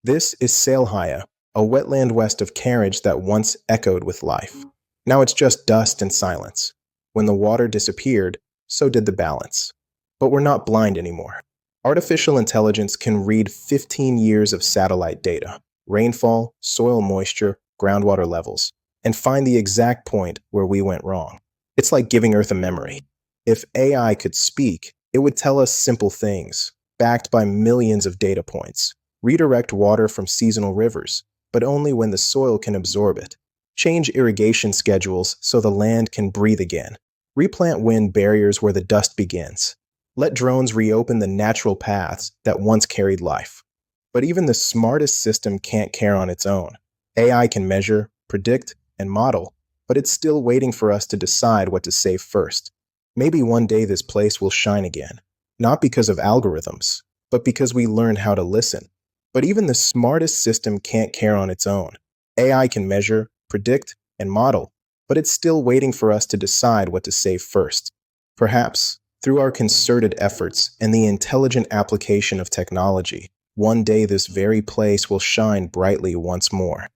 This is Salehiyeh, a wetland west of Karaj that once echoed with life. Now it's just dust and silence. When the water disappeared, so did the balance. But we're not blind anymore. Artificial intelligence can read 15 years of satellite data, rainfall, soil moisture, groundwater levels, and find the exact point where we went wrong. It's like giving Earth a memory. If AI could speak, it would tell us simple things, backed by millions of data points. Redirect water from seasonal rivers, but only when the soil can absorb it. Change irrigation schedules so the land can breathe again. Replant wind barriers where the dust begins. Let drones reopen the natural paths that once carried life. But even the smartest system can't care on its own. AI can measure, predict, and model, but it's still waiting for us to decide what to save first. Maybe one day this place will shine again, not because of algorithms, but because we learned how to listen. But even the smartest system can't care on its own. AI can measure, predict, and model, but it's still waiting for us to decide what to save first. Perhaps, through our concerted efforts and the intelligent application of technology, one day this very place will shine brightly once more.